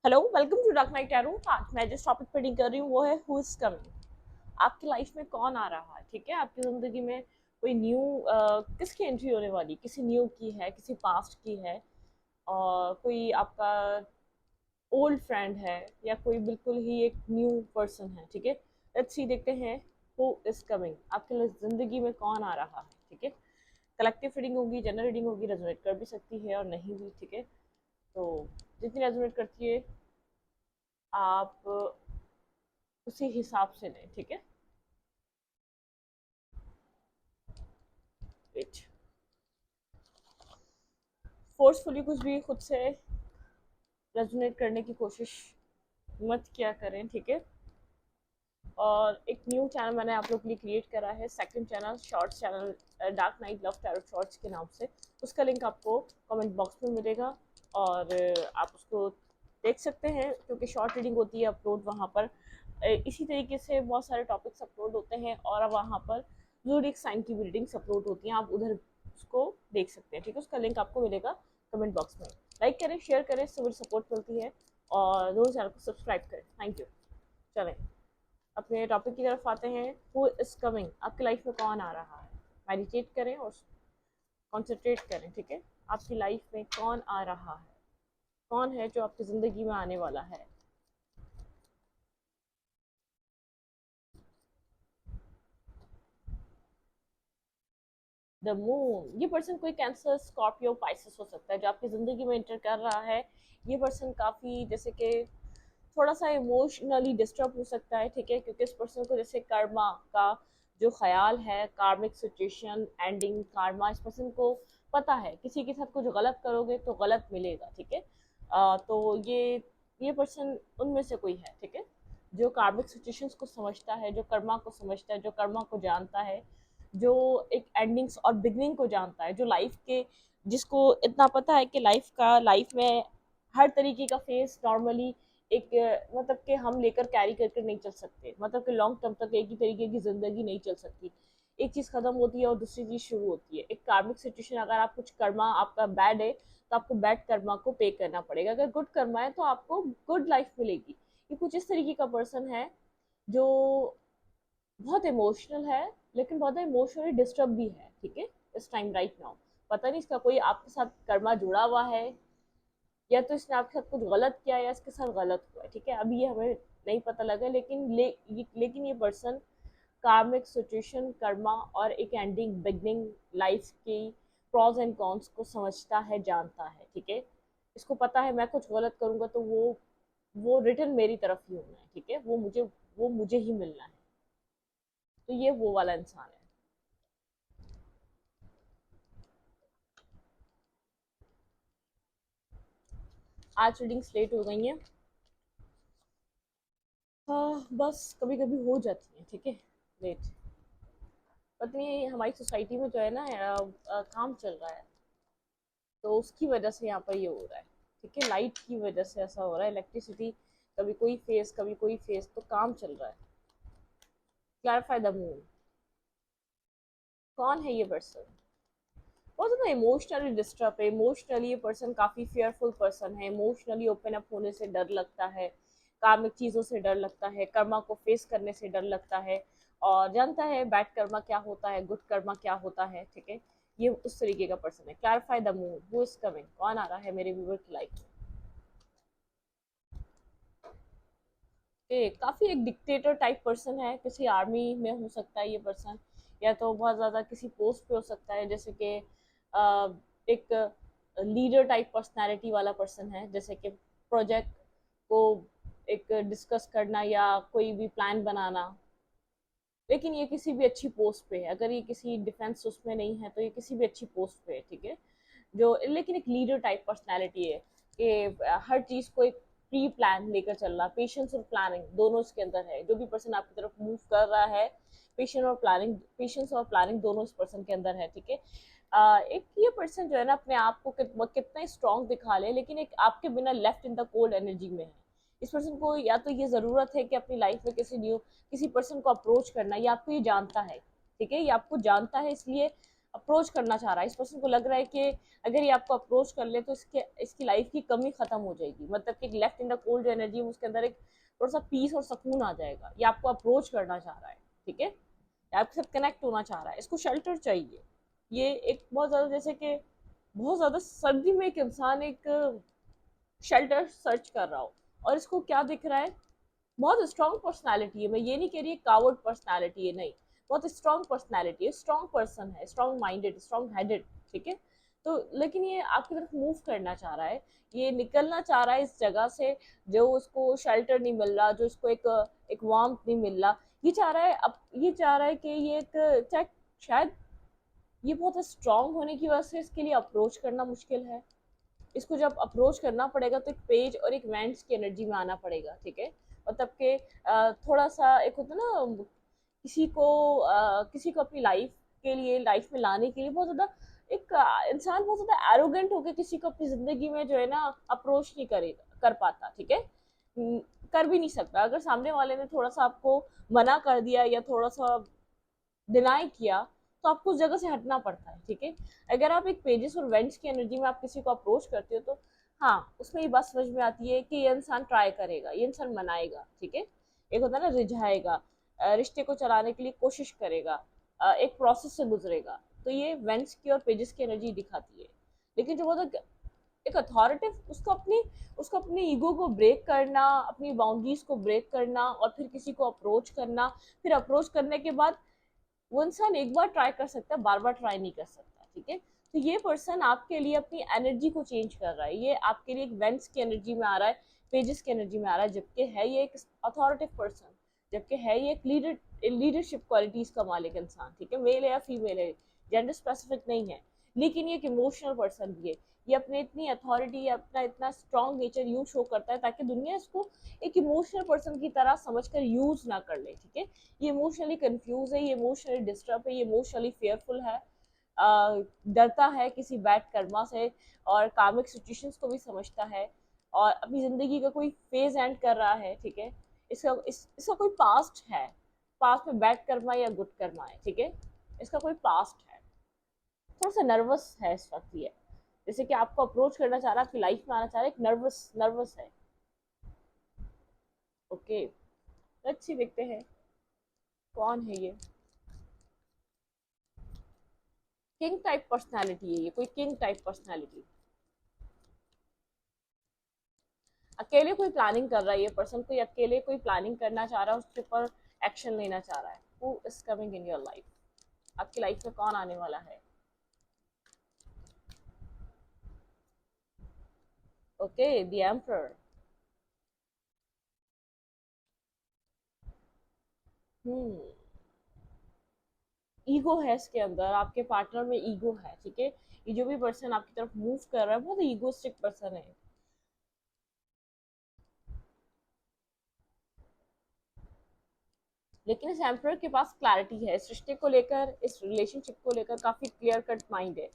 Hello, welcome to Dark Night Tarot. आज मैं जिस टॉपिक पर डील कर रही हूँ वो है हु इज कमिंग। आपकी लाइफ में कौन आ रहा है, ठीक है। आपकी जिंदगी में कोई न्यू किसकी एंट्री होने वाली, किसी न्यू की है, किसी पास्ट की है, और कोई आपका ओल्ड फ्रेंड है, या कोई बिल्कुल ही एक न्यू पर्सन है, ठीक है। लेट्स सी, देखते हैं हु इज कमिंग। आपके जिंदगी में कौन आ रहा है, ठीक है। कलेक्टिव रीडिंग होगी, जनरल रीडिंग होगी, रेजोनेट कर भी सकती है और नहीं भी, ठीक है। तो जितनी रेजोनेट करती है आप उसी हिसाब से लें, ठीक है। वेट, फोर्सफुली कुछ भी खुद से रेजोनेट करने की कोशिश मत किया करें, ठीक है। और एक न्यू चैनल मैंने आप लोग के लिए क्रिएट करा है, second channel, shorts channel, dark night love tarot shorts के नाम से। उसका लिंक आपको कमेंट बॉक्स में मिलेगा और आप उसको देख सकते हैं, क्योंकि शॉर्ट रीडिंग होती है अपलोड वहाँ पर। इसी तरीके से बहुत सारे टॉपिक्स अपलोड होते हैं और वहाँ पर ज़ोडिएक साइन की भी रीडिंग्स अपलोड होती हैं, आप उधर उसको देख सकते हैं, ठीक है। उसका लिंक आपको मिलेगा कमेंट बॉक्स में। लाइक करें, शेयर करें, इससे मुझे सपोर्ट मिलती है। और दोनों चैनल को सब्सक्राइब करें। Thank you. चलें, अपने टॉपिक की तरफ आते हैं। हु इज कमिंग, आपकी लाइफ में कौन आ रहा है। मेडिटेट करें और कॉन्सेंट्रेट करें, ठीक है। आपकी लाइफ में कौन आ रहा है, कौन है जो आपकी ज़िंदगी में आने वाला है। द मून, ये पर्सन कोई कैंसर, स्कॉर्पियो, पाइसेस हो सकता है जो आपकी ज़िंदगी में इंटर कर रहा है। ये पर्सन काफ़ी जैसे कि थोड़ा सा इमोशनली डिस्टर्ब हो सकता है, ठीक है, क्योंकि इस पर्सन को जैसे कर्मा का जो ख्याल है, कार्मिक सिचुएशन, एंडिंग, कार्मा, इस पर्सन को पता है किसी के साथ कुछ गलत करोगे तो गलत मिलेगा, ठीक है। तो ये पर्सन उनमें से कोई है, ठीक है, जो कार्मिक सिचुएशंस को समझता है, जो कर्मा को समझता है, जो कर्मा को जानता है, जो एक एंडिंग्स और बिगनिंग को जानता है, जो लाइफ के, जिसको इतना पता है कि लाइफ में हर तरीके का फेस नॉर्मली एक मतलब कि हम लेकर कैरी करके नहीं चल सकते, मतलब कि लॉन्ग टर्म तक एक ही तरीके की जिंदगी नहीं चल सकती। एक चीज खत्म होती है और दूसरी चीज शुरू होती है। एक कार्मिक सिचुएशन, अगर आप कुछ कर्मा आपका बैड है तो आपको बैड कर्मा को पे करना पड़ेगा, अगर गुड कर्मा है तो आपको गुड लाइफ मिलेगी। ये कुछ इस तरीके का पर्सन है जो बहुत इमोशनल है, लेकिन बहुत इमोशनली डिस्टर्ब भी है, ठीक है, इस टाइम राइट नाउ। पता नहीं इसका कोई आपके साथ कर्मा जुड़ा हुआ है, या तो इसने आपके साथ कुछ गलत किया या इसके साथ गलत हुआ है, ठीक है। अभी ये हमें नहीं पता लगा, लेकिन ये पर्सन कार्मिक सिचुएशन, कर्मा और एक एंडिंग, बिगनिंग, लाइफ की प्रॉज एंड कॉन्स को समझता है, जानता है, ठीक है। इसको पता है मैं कुछ गलत करूंगा तो वो रिटर्न मेरी तरफ ही होना है, ठीक है, वो मुझे ही मिलना है। तो ये वो वाला इंसान है। आज रीडिंग्स लेट हो गई हैं। हाँ, बस कभी कभी हो जाती है, ठीक है, लेट। पता नहीं हमारी सोसाइटी में जो है ना, काम चल रहा है, तो उसकी वजह से यहाँ पर ये हो रहा है, ठीक है। लाइट की वजह से ऐसा हो रहा है, इलेक्ट्रिसिटी, कभी कोई फेस कभी कोई फेस, तो काम चल रहा है। क्लैरिफाई द मून, कौन है ये पर्सन। बहुत ज़्यादा इमोशनली डिस्टर्ब है, इमोशनली ये पर्सन काफ़ी फेयरफुल पर्सन है, इमोशनली ओपन अप होने से डर लगता है, कार्मिक चीज़ों से डर लगता है, कर्मा को फेस करने से डर लगता है, और जानता है बैड कर्मा क्या होता है, गुड कर्मा क्या होता है, ठीक है। ये उस तरीके का पर्सन है। Clarify the moon, who is coming, कौन आ रहा है मेरे व्यूअर की लाइफ में। काफ़ी एक डिक्टेटर टाइप पर्सन है, किसी आर्मी में हो सकता है ये पर्सन, या तो बहुत ज़्यादा किसी पोस्ट पे हो सकता है, जैसे कि एक लीडर टाइप पर्सनालिटी वाला पर्सन है, जैसे कि प्रोजेक्ट को एक डिस्कस करना या कोई भी प्लान बनाना। लेकिन ये किसी भी अच्छी पोस्ट पे है, अगर ये किसी डिफेंस उसमें नहीं है तो ये किसी भी अच्छी पोस्ट पे है, ठीक है। जो लेकिन एक लीडर टाइप पर्सनैलिटी है कि हर चीज़ को एक प्री प्लान लेकर चलना, पेशेंस और प्लानिंग दोनों इसके अंदर है। जो भी पर्सन आपकी तरफ मूव कर रहा है, पेशेंस और प्लानिंग दोनों इस पर्सन के अंदर है, ठीक है। एक ये पर्सन जो है ना, अपने आप को कितना स्ट्रांग दिखा ले, लेकिन एक आपके बिना left in the cold energy में है। इस पर्सन को या तो ये ज़रूरत है कि अपनी लाइफ में किसी पर्सन को अप्रोच करना, ये आपको ये जानता है, ठीक है, ये आपको जानता है, इसलिए अप्रोच करना चाह रहा है। इस पर्सन को लग रहा है कि अगर ये आपको अप्रोच कर ले तो इसकी लाइफ की कमी खत्म हो जाएगी, मतलब कि लेफ्ट इन द कोल्ड जो एनर्जी है उसके अंदर एक थोड़ा सा पीस और सुकून आ जाएगा। ये आपको अप्रोच करना चाह रहा है, ठीक है, आपके साथ कनेक्ट होना चाह रहा है, इसको शेल्टर चाहिए। ये एक बहुत ज़्यादा, जैसे कि बहुत ज़्यादा सर्दी में एक इंसान एक शेल्टर सर्च कर रहा हो और इसको क्या दिख रहा है, बहुत स्ट्रॉन्ग पर्सनालिटी है। मैं ये नहीं कह रही कावर्ड पर्सनालिटी है, नहीं, बहुत स्ट्रॉन्ग पर्सनालिटी है, स्ट्रॉन्ग पर्सन है, स्ट्रॉन्ग माइंडेड, स्ट्रॉन्ग हेडेड, ठीक है। तो लेकिन ये आपकी तरफ मूव करना चाह रहा है, ये निकलना चाह रहा है इस जगह से जो उसको शेल्टर नहीं मिल रहा, जो इसको एक वार्मथ नहीं मिल रहा। ये चाह रहा है, अब ये चाह रहा है कि ये एक चाहे शायद ये बहुत स्ट्रॉन्ग होने की वजह से इसके लिए अप्रोच करना मुश्किल है। इसको जब अप्रोच करना पड़ेगा तो एक पेज और एक वेंट्स की एनर्जी में आना पड़ेगा, ठीक है। मतलब के थोड़ा सा एक होता है ना, किसी को अपनी लाइफ के लिए, लाइफ में लाने के लिए बहुत ज़्यादा एक इंसान बहुत ज़्यादा एरोगेंट होकर किसी को अपनी ज़िंदगी में जो है ना अप्रोच नहीं करेगा, कर पाता, ठीक है। कर भी नहीं सकता। अगर सामने वाले ने थोड़ा सा आपको मना कर दिया या थोड़ा सा डिनाई किया तो आपको उस जगह से हटना पड़ता है, ठीक है। अगर आप एक पेजेस और वेंट्स की एनर्जी में आप किसी को अप्रोच करते हो तो हाँ, उसमें ये बात समझ में आती है कि ये इंसान ट्राई करेगा, ये इंसान मनाएगा, ठीक है। एक होता है ना रिझाएगा, रिश्ते को चलाने के लिए कोशिश करेगा, एक प्रोसेस से गुजरेगा। तो ये वेंट्स की और पेजेस की एनर्जी दिखाती है। लेकिन जो बहुत एक अथॉरिटिव, उसको अपनी ईगो को ब्रेक करना, अपनी बाउंड्रीज को ब्रेक करना और फिर किसी को अप्रोच करना, फिर अप्रोच करने के बाद वो इंसान एक बार ट्राई कर सकता है, बार बार ट्राई नहीं कर सकता, ठीक है। तो ये पर्सन आपके लिए अपनी एनर्जी को चेंज कर रहा है, ये आपके लिए एक वेंट्स की एनर्जी में आ रहा है, पेजेस की एनर्जी में आ रहा है, जबकि है ये एक अथॉरिटिव पर्सन, जबकि है ये एक लीडरशिप क्वालिटीज का मालिक इंसान, ठीक है। मेल है या फीमेल है, जेंडर स्पेसिफिक नहीं है। लेकिन ये एक इमोशनल पर्सन भी है, ये अपने इतनी अथॉरिटी, अपना इतना स्ट्रॉन्ग नेचर यूज शो करता है ताकि दुनिया इसको एक इमोशनल पर्सन की तरह समझकर यूज ना कर ले, ठीक है। ये इमोशनली कंफ्यूज है, ये इमोशनली डिस्टर्ब है, ये इमोशनली फेयरफुल है, डरता है किसी बैड कर्मा से और कार्मिक सिचुएशंस को भी समझता है और अपनी ज़िंदगी का कोई फेज एंड कर रहा है, ठीक है। इसका कोई पास्ट है, पास्ट में बैड कर्मा या गुड कर्मा है, ठीक है। इसका कोई पास्ट है, थोड़ा सा नर्वस है इस वक्त ये, जैसे कि आपको अप्रोच करना चाह रहा है, आपकी लाइफ में आना चाह रहा है, एक नर्वस नर्वस है। ओके, अच्छी देखते हैं कौन है ये। किंग टाइप पर्सनालिटी है ये, कोई किंग टाइप पर्सनालिटी। अकेले कोई प्लानिंग कर रहा है ये पर्सन, कोई अकेले कोई प्लानिंग करना चाह रहा है, उसके ऊपर एक्शन लेना चाह रहा है। Who is coming in your life, आपकी लाइफ में कौन आने वाला है। Okay, the emperor. Hmm, ego है इसके अंदर, आपके पार्टनर में ईगो है, ठीक है। ये जो भी पर्सन आपकी तरफ मूव कर रहा है बहुत ईगोस्टिक पर्सन है। लेकिन इस एम्परर के पास क्लैरिटी है, इस रिश्ते को लेकर, इस रिलेशनशिप को लेकर काफी क्लियर कट माइंड है।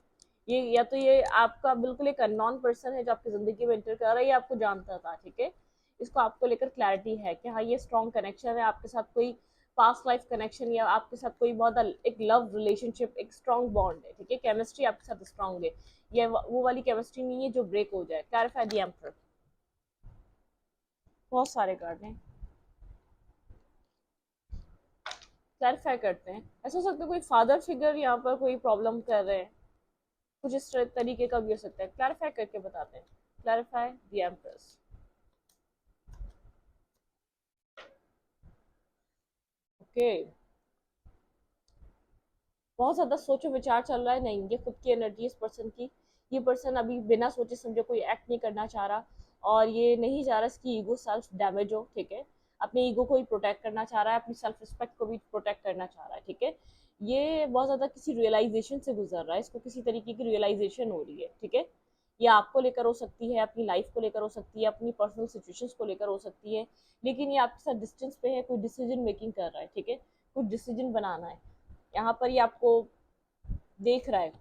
ये या तो ये आपका बिल्कुल एक अननोन पर्सन है जो आपकी जिंदगी में एंटर कर रहा है, ये आपको जानता था, ठीक है। इसको आपको लेकर क्लैरिटी है कि हाँ ये स्ट्रॉन्ग कनेक्शन है, आपके साथ कोई पास्ट लाइफ कनेक्शन या आपके साथ कोई बहुत एक लव रिलेशनशिप, एक स्ट्रॉन्ग बॉन्ड है, ठीक है। केमिस्ट्री आपके साथ स्ट्रॉन्ग है, ये वो वाली केमिस्ट्री नहीं है जो ब्रेक हो जाए। Clarify the emperor. बहुत सारे कार्ड हैं, क्लैरिफाई करते हैं। ऐसा हो सकता है कोई फादर फिगर यहाँ पर कोई प्रॉब्लम कर रहे हैं, कुछ इस तरीके का भी हो सकता है। क्लैरिफाई करके बताते हैं। Clarify the empress. ओके, बहुत ज्यादा सोचो विचार चल रहा है, नहीं ये खुद की एनर्जी इस पर्सन की। ये पर्सन अभी बिना सोचे समझे कोई एक्ट नहीं करना चाह रहा और ये नहीं चाह रहा इसकी ईगो सेल्फ डैमेज हो, ठीक है। अपनी ईगो को भी प्रोटेक्ट करना चाह रहा है, अपनी सेल्फ रिस्पेक्ट को भी प्रोटेक्ट करना चाह रहा है, ठीक है। ये बहुत ज्यादा किसी रियलाइजेशन से गुजर रहा है, इसको किसी तरीके की रियलाइजेशन हो रही है, ठीक है। ये आपको लेकर हो सकती है, अपनी लाइफ को लेकर हो सकती है, अपनी पर्सनल सिचुएशंस को लेकर हो सकती है। लेकिन ये आपके साथ डिस्टेंस पे है, कोई डिसीजन मेकिंग कर रहा है, ठीक है। कुछ डिसीजन बनाना है यहाँ पर, ये आपको देख रहा है,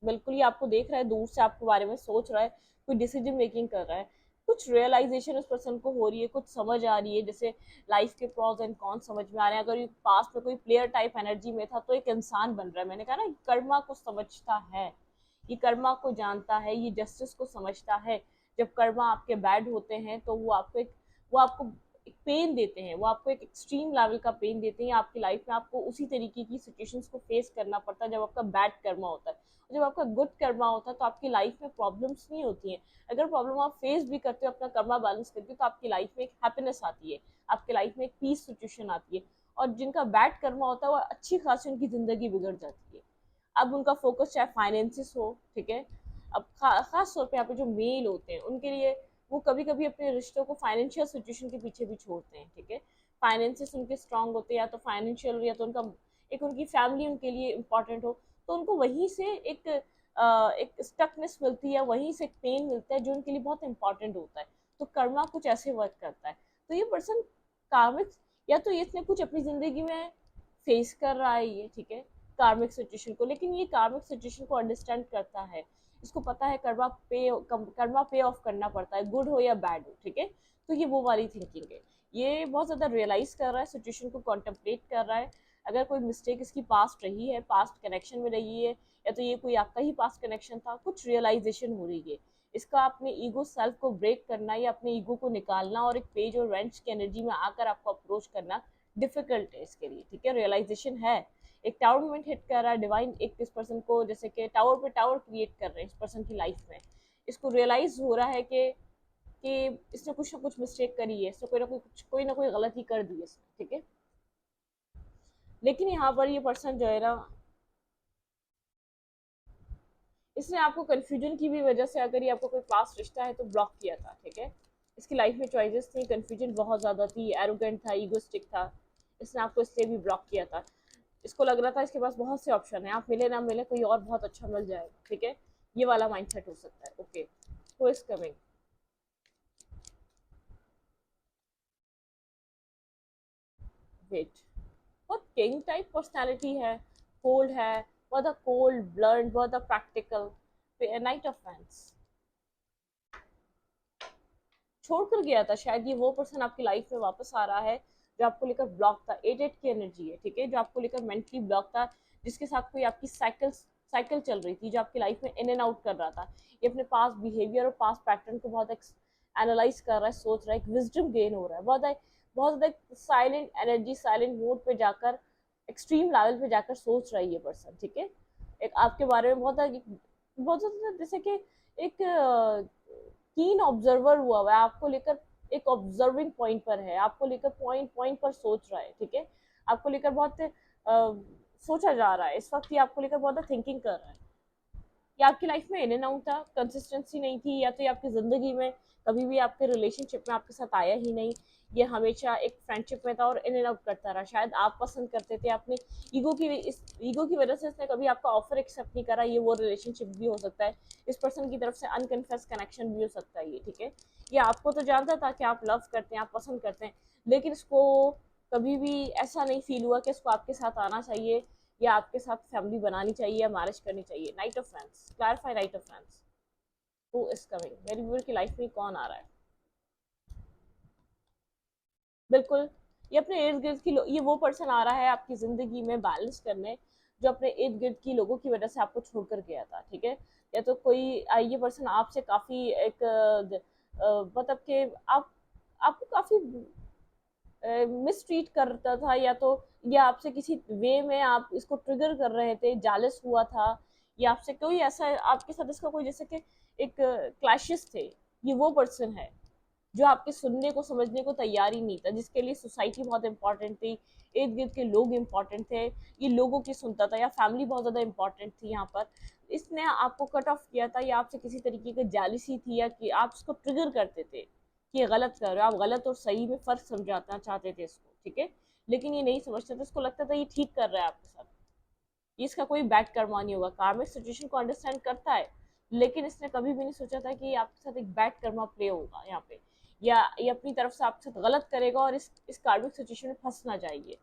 बिल्कुल ये आपको देख रहा है, दूर से आपके बारे में सोच रहा है, कोई डिसीजन मेकिंग कर रहा है। कुछ रियलाइजेशन उस पर्सन को हो रही है, कुछ समझ आ रही है, जैसे लाइफ के प्रॉस एंड कॉन समझ में आ रहे हैं। अगर ये पास्ट में कोई प्लेयर टाइप एनर्जी में था तो एक इंसान बन रहा है। मैंने कहा ना, कर्मा को समझता है, ये कर्मा को जानता है, ये जस्टिस को समझता है। जब कर्मा आपके बैड होते हैं तो वो आपको एक पेन देते हैं, वो आपको एक एक्सट्रीम लेवल का पेन देते हैं। आपकी लाइफ में आपको उसी तरीके की सिचुएशंस को फेस करना पड़ता है जब आपका बैड कर्मा होता है। जब आपका गुड कर्मा होता है तो आपकी लाइफ में प्रॉब्लम्स नहीं होती हैं। अगर प्रॉब्लम आप फेस भी करते हो अपना कर्मा बैलेंस करके, तो आपकी लाइफ में एक हैप्पीनेस आती है, आपकी लाइफ में एक पीस सिचुएशन आती है। और जिनका बैड कर्मा होता है वो अच्छी खासी उनकी जिंदगी बिगड़ जाती है। अब उनका फोकस चाहे फाइनेंसिस हो, ठीक है। अब खास तौर पे यहाँ पे जो मेल होते हैं उनके लिए, वो कभी कभी अपने रिश्तों को फाइनेंशियल सिचुएशन के पीछे भी छोड़ते हैं, ठीक है। फाइनेंसिस उनके स्ट्रांग होते हैं, या तो फाइनेंशियल, या तो उनका एक उनकी फैमिली उनके लिए इम्पोर्टेंट हो, तो उनको वहीं से एक स्टकनेस मिलती है, वहीं से एक पेन मिलता है जो उनके लिए बहुत इंपॉर्टेंट होता है। तो कर्मा कुछ ऐसे वर्क करता है। तो ये पर्सन कार्मिक, या तो इसने कुछ अपनी जिंदगी में फेस कर रहा है ये, ठीक है, कार्मिक सिचुएशन को, लेकिन ये कार्मिक सिचुएशन को अंडरस्टैंड करता है। इसको पता है कर्मा पे ऑफ करना पड़ता है, गुड हो या बैड हो, ठीक है। तो ये वो वाली थिंकिंग है। ये बहुत ज्यादा रियलाइज कर रहा है, सिचुएशन को कॉन्टेम्पलेट कर रहा है। अगर कोई मिस्टेक इसकी पास्ट रही है, पास्ट कनेक्शन में रही है, या तो ये कोई आपका ही पास्ट कनेक्शन था, कुछ रियलाइजेशन हो रही है। इसका अपने ईगो सेल्फ को ब्रेक करना, या अपने ईगो को निकालना और एक पेज और रेंच की एनर्जी में आकर आपको अप्रोच करना डिफिकल्ट है इसके लिए, ठीक है। रियलाइजेशन है, एक टावर मोमेंट हिट कर रहा है डिवाइन, एक इस पर्सन को जैसे कि टावर पे टावर क्रिएट कर रहे हैं इस पर्सन की लाइफ में। इसको रियलाइज हो रहा है कि इसने कुछ ना कुछ मिस्टेक करी है, इसने कोई ना कोई गलती कर दी है इसने, ठीक है। लेकिन यहाँ पर ये पर्सन जो है ना, इसने आपको कंफ्यूजन की भी वजह से, अगर ये आपको कोई पास्ट रिश्ता है तो ब्लॉक किया था, ठीक है। इसकी लाइफ में चॉइसेस थी, कंफ्यूजन बहुत ज़्यादा थी, एरोगेंट था, ईगोस्टिक था, इसने आपको इसलिए भी ब्लॉक किया था। इसको लग रहा था इसके पास बहुत से ऑप्शन है, आप मिले ना मिले कोई और बहुत अच्छा मिल जाएगा, ठीक है। ये वाला माइंडसेट हो सकता है। Okay, who is coming? Wait, बहुत किंग टाइप पर्सनालिटी है, कोल्ड है, बहुत कोल्ड ब्लंट, बहुत प्रैक्टिकल, नाइट ऑफ फैंस, छोड़कर गया था। शायद ये वो पर्सन आपकी लाइफ में वापस आ रहा है जो आपको लेकर ब्लॉक था। 8 की एनर्जी है, ठीक है, जो आपको लेकर मेंटली ब्लॉक था, जिसके साथ कोई आपकी साइकिल चल रही थी, जो आपकी लाइफ में इन एंड आउट कर रहा था। ये अपने पास बिहेवियर और पास पैटर्न को बहुत एनालाइज कर रहा है, सोच रहा है, एक विजडम गेन हो रहा है, बहुत ज्यादा साइलेंट एनर्जी, साइलेंट मोड पे जाकर, एक्सट्रीम लेवल पे जाकर सोच रहा है ये पर्सन, ठीक है। एक आपके बारे में बहुत ज्यादा जैसे कि एक कीन ऑब्जर्वर हुआ है आपको लेकर, एक ऑब्जर्विंग पॉइंट पर है, आपको लेकर पॉइंट पॉइंट पर सोच रहा है, ठीक है। आपको लेकर बहुत सोचा जा रहा है इस वक्त, ये आपको लेकर बहुत थिंकिंग कर रहा है। या आपकी लाइफ में इन एंड आउट था, कंसिस्टेंसी नहीं थी, या तो ये आपकी जिंदगी में कभी भी आपके रिलेशनशिप में आपके साथ आया ही नहीं, ये हमेशा एक फ्रेंडशिप में था और इन एंड आउट करता रहा। शायद आप पसंद करते थे, आपने ईगो की वजह से इसने कभी आपका ऑफर एक्सेप्ट नहीं करा। ये वो रिलेशनशिप भी हो सकता है, इस पर्सन की तरफ से अनकन्फेस कनेक्शन भी हो सकता है ये, ठीक है। ये आपको तो जानता था कि आप लव करते हैं, आप पसंद करते हैं, लेकिन इसको कभी भी ऐसा नहीं फील हुआ कि इसको आपके साथ आना चाहिए, या आपके साथ फैमिली बनानी चाहिए, या मैरिज करनी चाहिए। Night of friends, clarify night of friends, who is coming? मेरी व्यूअर की लाइफ में कौन आ रहा है? बिल्कुल, ये अपने इर्द गिर्द ये वो पर्सन आ रहा है आपकी जिंदगी में बैलेंस करने, जो अपने इर्द गिर्द की लोगों की वजह से आपको छोड़कर गया था, ठीक है। या तो कोई ये पर्सन आपसे काफी एक मतलब कि आपको काफी मिसट्रीट करता था, या तो ये आपसे किसी वे में आप इसको ट्रिगर कर रहे थे, जालस हुआ था, या आपसे कोई ऐसा आपके साथ इसका कोई जैसे कि एक क्लैशेस थे। ये वो पर्सन है जो आपके सुनने को समझने को तैयार ही नहीं था, जिसके लिए सोसाइटी बहुत इंपॉर्टेंट थी, इर्द गिर्द के लोग इंपॉर्टेंट थे, ये लोगों की सुनता था, या फैमिली बहुत ज़्यादा इंपॉर्टेंट थी यहाँ पर। इसने आपको कट ऑफ किया था, या आपसे किसी तरीके की जालिसी थी, या कि आप इसको ट्रिगर करते थे कि ये गलत कर रहे हो, आप गलत और सही में फ़र्क समझाना चाहते थे इसको, ठीक है। लेकिन ये नहीं समझता था, इसको लगता था ये ठीक कर रहा है आपके साथ, ये इसका कोई बैड कर्मा नहीं होगा। कार्मिक सिचुएशन को अंडरस्टैंड करता है, लेकिन इसने कभी भी नहीं सोचा था कि आपके साथ एक बैड कर्मा प्ले होगा यहाँ पे, या ये अपनी तरफ से आपके साथ गलत करेगा और इस कार्मिक सिचुएशन में फंस ना जाइए।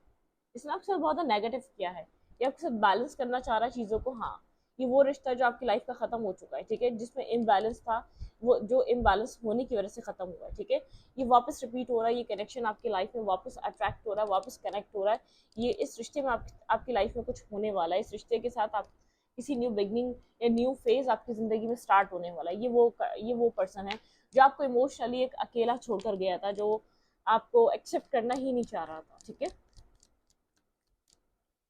इसने आपके साथ बहुत नेगेटिव किया है, ये आपके साथ बैलेंस करना चाह रहा है चीज़ों को। हाँ, ये वो रिश्ता जो आपकी लाइफ का ख़त्म हो चुका है, ठीक है, जिसमें इम्बैलेंस था, वो जो इम्बैलेंस होने की वजह से खत्म हुआ है, ठीक है। ये वापस रिपीट हो रहा है, ये कनेक्शन आपकी लाइफ में वापस अट्रैक्ट हो रहा है, वापस कनेक्ट हो रहा है। ये इस रिश्ते में आपकी लाइफ में कुछ होने वाला है, इस रिश्ते के साथ आप किसी न्यू बिगनिंग या न्यू फेज आपकी जिंदगी में स्टार्ट होने वाला है। ये वो पर्सन है जो आपको इमोशनली एक अकेला छोड़कर गया था, जो आपको एक्सेप्ट करना ही नहीं चाह रहा था, ठीक है।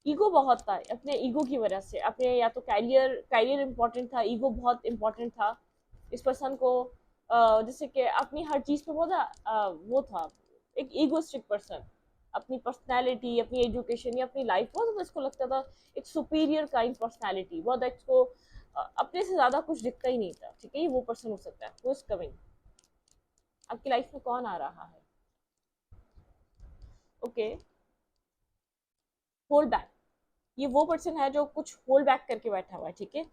ईगो बहुत था, अपने ईगो की वजह से, अपने या तो कैरियर इंपॉर्टेंट था, ईगो बहुत इंपॉर्टेंट था इस पर्सन को। जैसे कि अपनी हर चीज पे बहुत वो था, एक ईगोस्टिक पर्सन। अपनी पर्सनैलिटी, अपनी एजुकेशन या अपनी लाइफ बहुत ज्यादा इसको लगता था एक सुपीरियर काइंड पर्सनैलिटी, बहुत इसको अपने से ज्यादा कुछ दिखता ही नहीं था, ठीक है। ये वो पर्सन हो सकता है। हु इज कमिंग, आपकी लाइफ में कौन आ रहा है? Okay, hold back. ये वो पर्सन है जो कुछ होल्ड बैक करके बैठा हुआ है, ठीक है।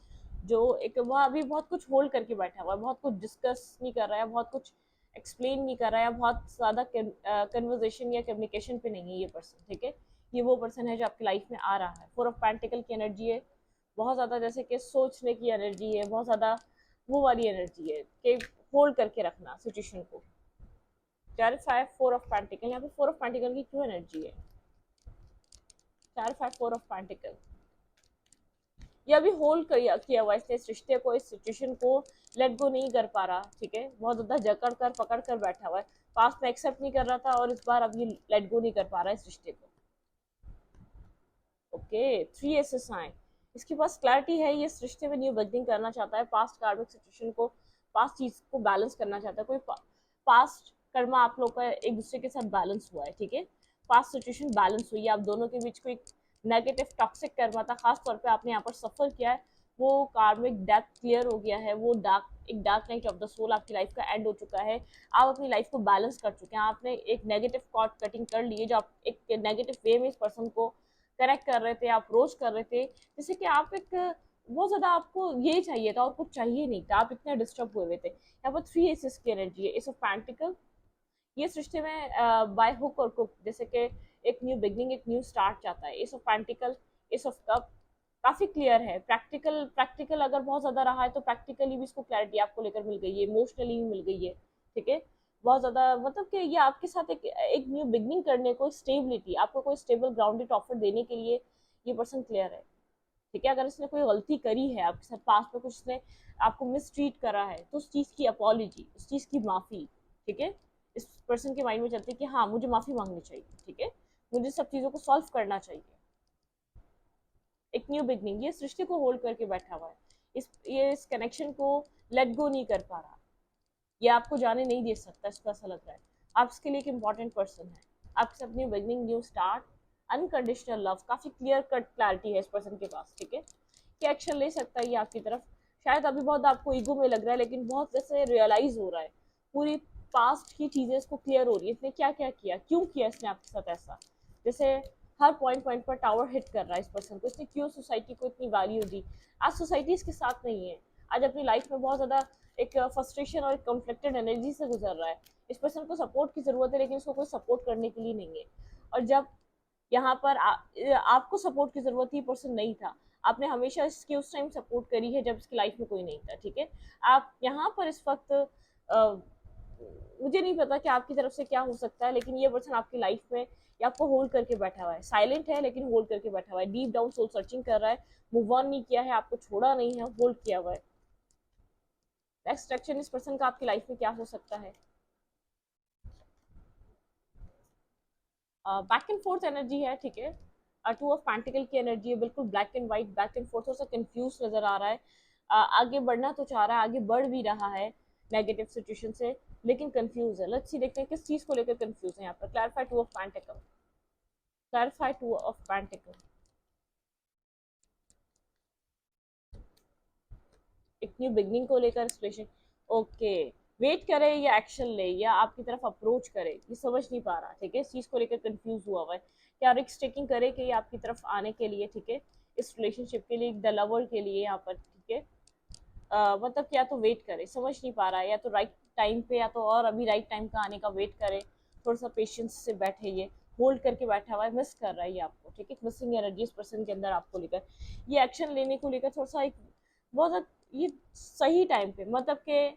जो एक वह अभी बहुत कुछ होल्ड करके बैठा हुआ है, बहुत कुछ डिस्कस नहीं कर रहा है, बहुत कुछ एक्सप्लेन नहीं कर रहा है, बहुत ज़्यादा कन्वर्जेशन या कम्युनिकेशन पे नहीं है ये पर्सन, ठीक है। ये वो पर्सन है जो आपकी लाइफ में आ रहा है। 4 ऑफ पेंटिकल की एनर्जी है, बहुत ज़्यादा जैसे कि सोचने की एनर्जी है, बहुत ज़्यादा वो वाली एनर्जी है कि होल्ड करके रखना सिचुएशन को। क्लैरिफाई 4 ऑफ पेंटिकल, यहाँ पे 4 ऑफ पेंटिकल की क्यों एनर्जी है? क्लैरिफाई 4 ऑफ पेंटिकल, ये अभी होल्ड किया हुआ है इसने, इस रिश्ते को, इस सिचुएशन को लेट गो नहीं कर पा रहा, ठीक है। बहुत ज्यादा जकड़ कर पकड़ कर बैठा हुआ है, पास्ट में एक्सेप्ट नहीं कर रहा था और इस बार अब ये लेट गो नहीं कर पा रहा है इस रिश्ते को। ओके, 3 एसेस आए, इसके पास क्लैरिटी है, ये इस रिश्ते में न्यू बिगनिंग करना चाहता है, पास्ट कार्मिक सिचुएशन को, पास्ट चीज को बैलेंस करना चाहता है। कोई पास्ट कर्मा आप लोग का एक दूसरे के साथ बैलेंस हुआ है, ठीक है। पास्ट सिचुएशन बैलेंस हुई है, आप दोनों के बीच कोई नेगेटिव टॉक्सिक कर्मा था, खास तौर पे आपने यहाँ पर सफर किया है, वो कार्मिक डेथ क्लियर हो गया है, वो dark night of the soul आपकी लाइफ का एंड हो चुका है। आप अपनी लाइफ को बैलेंस कर चुके हैं, आपने एक नेगेटिव कॉर्ड कटिंग कर ली है, जो आप एक नेगेटिव वे में इस पर्सन को करेक्ट कर रहे थे, अप्रोच कर रहे थे, जैसे कि आप एक बहुत ज्यादा आपको ये चाहिए था और कुछ चाहिए नहीं था, आप इतने डिस्टर्ब हुए हुए थे। यहाँ पर 3 एसेस की एनर्जी है, एस ऑफ पेंटिकल। ये इस रिश्ते में बाय हुक और कुक, जैसे कि एक न्यू बिगनिंग, एक न्यू स्टार्ट चाहता है। S of pentacle, S of cup, काफी क्लियर है। प्रैक्टिकल अगर बहुत ज्यादा रहा है तो प्रैक्टिकली भी इसको क्लैरिटी आपको लेकर मिल गई है, इमोशनली भी मिल गई है, ठीक है। बहुत ज्यादा मतलब कि ये आपके साथ एक न्यू बिगनिंग करने को, स्टेबिलिटी, आपको कोई स्टेबल ग्राउंडेड ऑफर देने के लिए ये पर्सन क्लियर है, ठीक है। अगर इसने कोई गलती करी है आपके साथ, पास्ट में कुछ इसने आपको मिसट्रीट करा है, तो उस चीज की अपॉलॉजी, उस चीज की माफी, ठीक है। इस पर्सन के माइंड में चलती है कि हाँ मुझे माफी मांगनी चाहिए, ठीक है, मुझे सब चीजों को सॉल्व करना चाहिए। एक न्यू बिगनिंग, ये इस रिश्ते को होल्ड करके बैठा हुआ है, इस कनेक्शन को लेट गो नहीं कर पा रहा, ये आपको जाने नहीं दे सकता, इसको ऐसा लग रहा है। आप इसके लिए एक इंपॉर्टेंट पर्सन है, आपके साथ new beginning, new start, unconditional love, काफी क्लियर कट क्लैरिटी है इस पर्सन के पास, ठीक है। क्या एक्शन ले सकता है ये आपकी तरफ? शायद अभी बहुत आपको ईगो में लग रहा है, लेकिन बहुत जैसे रियलाइज हो रहा है, पूरी पास्ट की चीजें इसको क्लियर हो रही है, इसने क्या क्या किया, क्यों किया इसने आपके साथ ऐसा। जैसे हर पॉइंट पॉइंट पर टावर हिट कर रहा है इस पर्सन को, इसने क्यों सोसाइटी को इतनी वैल्यू दी। आज सोसाइटी इसके साथ नहीं है, आज अपनी लाइफ में बहुत ज्यादा एक फ्रस्ट्रेशन और एक कॉन्फ्लिक्टेड एनर्जी से गुजर रहा है। इस पर्सन को सपोर्ट की जरूरत है, लेकिन उसको कोई सपोर्ट करने के लिए नहीं है। और जब यहाँ पर आपको सपोर्ट की जरूरत ही पर्सन नहीं था, आपने हमेशा इसकी उस टाइम सपोर्ट करी है जब इसकी लाइफ में कोई नहीं था, ठीक है। आप यहाँ पर इस वक्त मुझे नहीं पता कि आपकी तरफ से क्या हो सकता है, लेकिन ये पर्सन आपकी लाइफ में या आपको होल्ड करके बैठा हुआ है, साइलेंट है लेकिन होल्ड करके बैठा हुआ है, डीप डाउन सोल सर्चिंग कर रहा है, मूव ऑन नहीं किया है, आपको छोड़ा नहीं है, होल्ड किया हुआ है। नेक्स्ट एक्शन इस पर्सन का आपकी लाइफ में क्या हो सकता है? बैक एंड फोर्थ एनर्जी है, ठीक है। 2 ऑफ पेंटिकल की एनर्जी है, बिल्कुल black and white, back and fourth, थोड़ा सा कंफ्यूज नजर आ रहा है। आगे बढ़ना तो चाह रहा है, आगे बढ़ भी रहा है नेगेटिव सिचुएशन से, लेकिन कंफ्यूज है। लेट्स सी, देखते हैं किस चीज को लेकर कंफ्यूज है यहाँ पर। Clarify 2 of pentacle, clarify 2 of pentacle. एक न्यू बिगनिंग को लेकर एक्सप्रेशन, ओके। वेट करे या एक्शन ले या आपकी तरफ अप्रोच करे, ये समझ नहीं पा रहा, ठीक है। इस चीज को लेकर कंफ्यूज हुआ हुआ है, क्या रिस्क टेकिंग करे कि आपकी तरफ आने के लिए, ठीक है, इस रिलेशनशिप के लिए, द लवर के लिए यहाँ पर, ठीक है। मतलब क्या तो वेट करे, समझ नहीं पा रहा है, या तो राइट टाइम पे, या तो और अभी राइट टाइम का आने का वेट करे, थोड़ा सा पेशेंस से बैठे, ये होल्ड करके बैठा हुआ है, मिस कर रहा है ये आपको, ठीक है। मिसिंग एनर्जी इस पर्सन के अंदर आपको लेकर, ये एक्शन लेने को लेकर थोड़ा सा एक बहुत ये सही टाइम पे, मतलब कि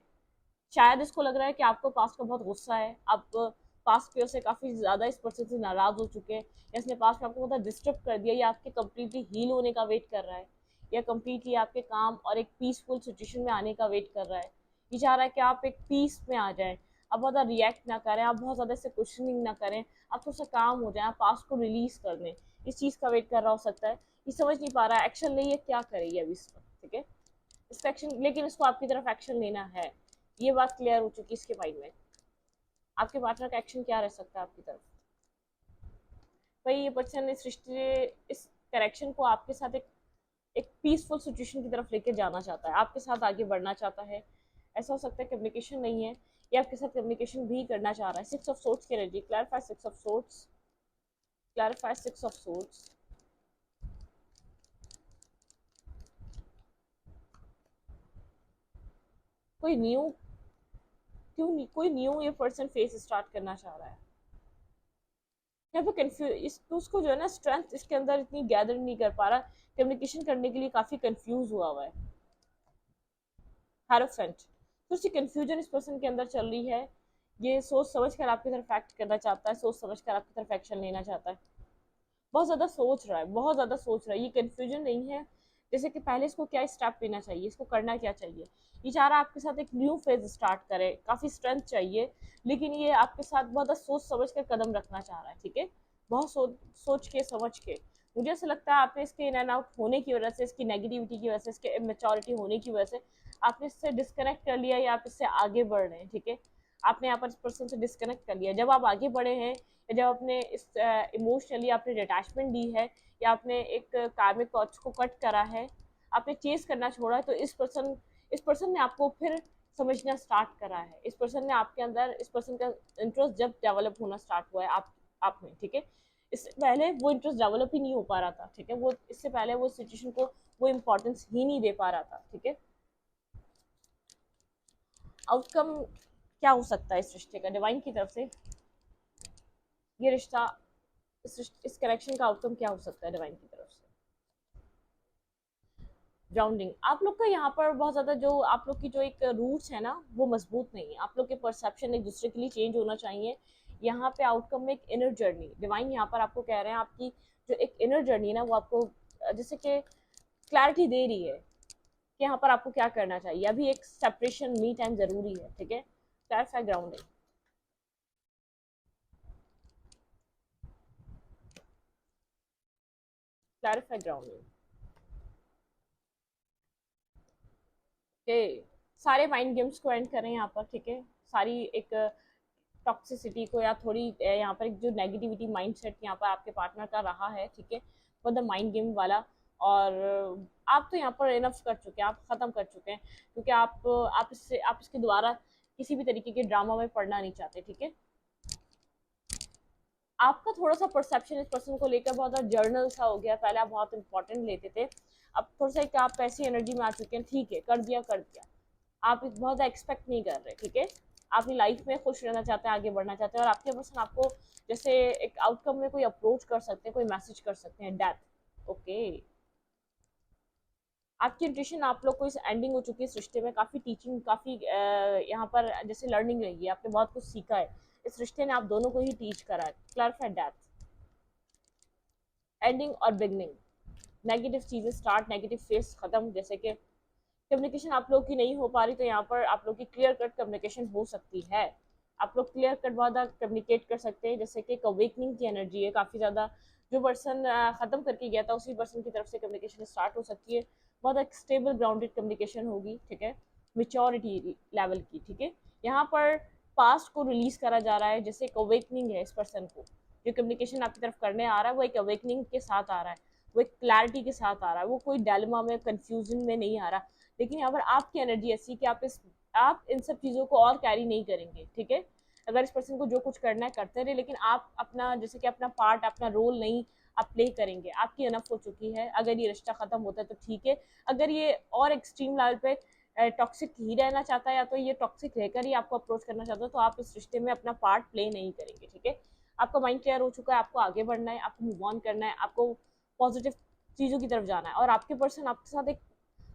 शायद इसको लग रहा है कि आपको पास्ट का बहुत गुस्सा है, आप पास्ट पे से काफ़ी ज़्यादा इस पर्सन से नाराज़ हो चुके हैं, या इसने पास्ट में आपको मतलब डिस्टर्ब कर दिया, या आपके कम्प्लीटली हील होने का वेट कर रहा है, या कम्प्लीटली आपके काम और एक पीसफुल सिचुएशन में आने का वेट कर रहा है। ये चाह रहा है कि आप एक पीस में आ जाएं, आप बहुत ज़्यादा रिएक्ट ना करें, आप बहुत ज़्यादा इससे क्वेश्चनिंग ना करें, आप थोड़ा सा काम हो जाए, आप पास्ट को रिलीज कर दें। इस चीज़ का वेट कर रहा हो सकता है। ये समझ नहीं पा रहा है, एक्शन नहीं है, क्या करेगी अभी इस वक्त, ठीक है। इस एक्शन, लेकिन इसको आपकी तरफ एक्शन लेना है, ये बात क्लियर हो चुकी है इसके माइंड में। आपके पार्टनर का एक्शन क्या रह सकता है आपकी तरफ? भाई ये पर्सन इस रिश्ते, इस करेक्शन को आपके साथ एक पीसफुल सिचुएशन की तरफ लेके जाना चाहता है, आपके साथ आगे बढ़ना चाहता है। ऐसा हो सकता है कम्युनिकेशन नहीं है, ये आपके साथ कम्युनिकेशन भी करना चाह रहा है। 6 ऑफ सोर्ड्स की energy, clarify 6 of swords, clarify 6 of swords. कोई न्यू, क्यों नहीं, कोई न्यू ये पर्सन फेस स्टार्ट करना चाह रहा है। यहाँ पे कंफ्यूज, उसको जो है ना स्ट्रेंथ इसके अंदर इतनी गैदर नहीं कर पा रहा, कम्युनिकेशन करने के लिए काफी कंफ्यूज हुआ हुआ है। हेरोफेंट, तो उसकी कंफ्यूजन इस पर्सन के अंदर चल रही है। ये सोच समझ कर आपकी तरफ एक्ट करना चाहता है, सोच समझ कर आपकी तरफ एक्शन लेना चाहता है। बहुत ज़्यादा सोच रहा है, बहुत ज़्यादा सोच रहा है। ये कंफ्यूजन नहीं है जैसे कि पहले इसको क्या स्टेप लेना चाहिए, इसको करना क्या चाहिए। ये चाह रहा है आपके साथ एक न्यू फेज स्टार्ट करे, काफ़ी स्ट्रेंथ चाहिए, लेकिन ये आपके साथ बहुत ज़्यादा सोच समझ कर कदम रखना चाह रहा है, ठीक है। बहुत सोच के समझ के। मुझे ऐसा लगता है आपने इसके इन एंड आउट होने की वजह से, इसकी नेगेटिविटी की वजह से, इसके इमेच्योरिटी होने की वजह से आपने इससे डिस्कनेक्ट कर लिया, या आप इससे आगे बढ़ रहे हैं, ठीक है। आपने यहाँ पर इस पर्सन से डिस्कनेक्ट कर लिया। जब आप आगे बढ़े हैं, जब आपने इस इमोशनली आपने डिटैचमेंट दी है, या आपने एक कार्मिक कॉच को कट करा है, आपने चेस करना छोड़ा है, तो इस पर्सन ने आपको फिर समझना स्टार्ट करा है। इस पर्सन ने आपके अंदर, इस पर्सन का इंटरेस्ट जब डेवलप होना स्टार्ट हुआ है आप में, ठीक है। इससे पहले वो इंटरेस्ट डेवलप ही नहीं हो पा रहा था, ठीक है। वो इससे पहले वो सिचुएशन को वो इम्पोर्टेंस ही नहीं दे पा रहा था, ठीक है। आउटकम क्या हो सकता है इस रिश्ते का डिवाइन की तरफ से? ये रिश्ता, इस कनेक्शन का आउटकम क्या हो सकता है डिवाइन की तरफ से? ग्राउंडिंग, आप लोग का यहाँ पर बहुत ज़्यादा जो आप लोग की जो एक रूट्स है ना, वो मजबूत नहीं है। आप लोग के परसेप्शन एक दूसरे के लिए चेंज होना चाहिए। यहाँ पे आउटकम में एक इनर जर्नी, डिवाइन यहाँ पर आपको कह रहे हैं, आपकी जो एक इनर जर्नी है ना, वो आपको जैसे कि क्लैरिटी दे रही है कि यहाँ पर आपको क्या करना चाहिए। अभी एक सेपरेशन, मी टाइम जरूरी है, ठीक है। Clarify grounding, clarify grounding, okay. सारे माइंड गेम्स को एंड करें यहाँ पर, ठीक है। सारी एक टॉक्सिसिटी को, या थोड़ी यहाँ पर एक जो नेगेटिविटी माइंडसेट यहाँ पर आपके पार्टनर का रहा है, ठीक है, फॉर द माइंड गेम वाला। और आप तो यहाँ पर इनफ कर चुके हैं, आप ख़त्म कर चुके हैं, क्योंकि आप इसके द्वारा किसी भी तरीके के ड्रामा में पढ़ना नहीं चाहते, ठीक है। आपका थोड़ा सा परसेप्शन इस पर्सन को लेकर बहुत ज़्यादा जर्नल सा हो गया। पहले आप बहुत इंपॉर्टेंट लेते थे, अब थोड़ा सा एक आप ऐसी एनर्जी में आ चुके हैं, ठीक है, कर दिया कर दिया। आप बहुत ज़्यादा एक्सपेक्ट नहीं कर रहे, ठीक है। आप अपनी लाइफ में खुश रहना चाहते हैं, आगे बढ़ना चाहते हैं, और आपके पर्सन आपको जैसे एक आउटकम में कोई अप्रोच कर सकते हैं, कोई मैसेज कर सकते हैं, डेथ, ओके। आपकी इंट्यूशन, आप लोग को इस एंडिंग हो चुकी है इस रिश्ते में, काफ़ी टीचिंग, काफ़ी यहाँ पर जैसे लर्निंग रही है, आपने बहुत कुछ सीखा है इस रिश्ते ने, आप दोनों को ही टीच करा है। क्लैरिफाई डेथ, एंडिंग और बिगनिंग, नेगेटिव चीज़ें स्टार्ट, नेगेटिव फेस खत्म। जैसे कि कम्युनिकेशन आप लोग की नहीं हो पा रही, तो यहाँ पर आप लोग की क्लियर कट कम्युनिकेशन हो सकती है। आप लोग क्लियर कट बहुत ज़्यादा कम्युनिकेट कर सकते हैं, जैसे कि एक अवेकनिंग की एनर्जी है काफ़ी ज़्यादा। जो पर्सन ख़त्म करके गया था, उसी पर्सन की तरफ से कम्युनिकेशन स्टार्ट हो सकती है। बहुत एक स्टेबल ग्राउंडेड कम्युनिकेशन होगी, ठीक है, मेच्योरिटी लेवल की, ठीक है। यहाँ पर पास्ट को रिलीज करा जा रहा है, जैसे एक अवेकनिंग है इस पर्सन को। जो कम्युनिकेशन आपकी तरफ करने आ रहा है, वो एक अवेकनिंग के साथ आ रहा है, वो एक क्लैरिटी के साथ आ रहा है, वो कोई डायलेमा में, कंफ्यूजन में नहीं आ रहा। लेकिन यहाँ पर आपकी एनर्जी ऐसी कि आप इन सब चीज़ों को और कैरी नहीं करेंगे, ठीक है। अगर इस पर्सन को जो कुछ करना है करते रहे, लेकिन आप अपना जैसे कि अपना पार्ट, अपना रोल नहीं आप प्ले करेंगे। आपकी अनफ हो चुकी है। अगर ये रिश्ता खत्म होता है तो ठीक है, अगर ये और एक्सट्रीम लेवल पे टॉक्सिक ही रहना चाहता है, या तो ये टॉक्सिक रहकर ही आपको अप्रोच करना चाहता है, तो आप इस रिश्ते में अपना पार्ट प्ले नहीं करेंगे, ठीक है। आपका माइंड क्लियर हो चुका है, आपको आगे बढ़ना है, आपको मूव ऑन करना है, आपको पॉजिटिव चीज़ों की तरफ जाना है, और आपके पर्सन आपके साथ एक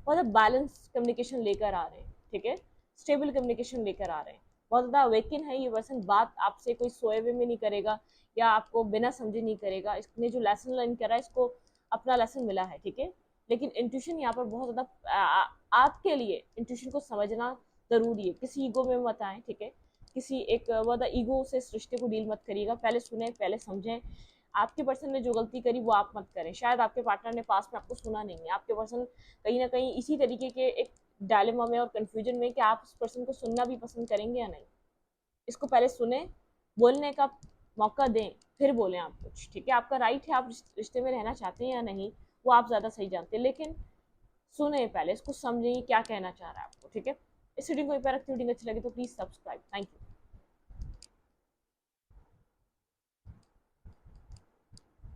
बहुत बैलेंस कम्युनिकेशन लेकर आ रहे हैं, ठीक है। स्टेबल कम्युनिकेशन लेकर आ रहे हैं, बहुत ज़्यादा अवेकन है ये पर्सन, बात आपसे कोई सोए हुए में नहीं करेगा या आपको बिना समझे नहीं करेगा, इसने जो लेसन लर्न करा है इसको अपना लेसन मिला है, ठीक है। लेकिन इंट्यूशन यहाँ पर बहुत ज़्यादा आपके लिए इंट्यूशन को समझना ज़रूरी है, किसी ईगो में मत आए, ठीक है। किसी एक ज़्यादा ईगो से इस रिश्ते को डील मत करिएगा, पहले सुने पहले समझें। आपके पर्सन ने जो गलती करी वो आप मत करें, शायद आपके पार्टनर ने पास में आपको सुना नहीं है, आपके पर्सन कहीं ना कहीं इसी तरीके के एक डायलेमा में और कंफ्यूजन में कि आप उस पर्सन को सुनना भी पसंद करेंगे या नहीं। इसको पहले सुने, बोलने का मौका दें, फिर बोलें आप कुछ, ठीक है। आपका राइट है, आप रिश्ते में रहना चाहते हैं या नहीं वो आप ज़्यादा सही जानते हैं, लेकिन सुने पहले, इसको समझें क्या कहना चाह रहा है आपको, ठीक है। इस रीडिंग को ऊपर रखती रीडिंग अच्छी लगी तो प्लीज़ सब्सक्राइब। Thank you.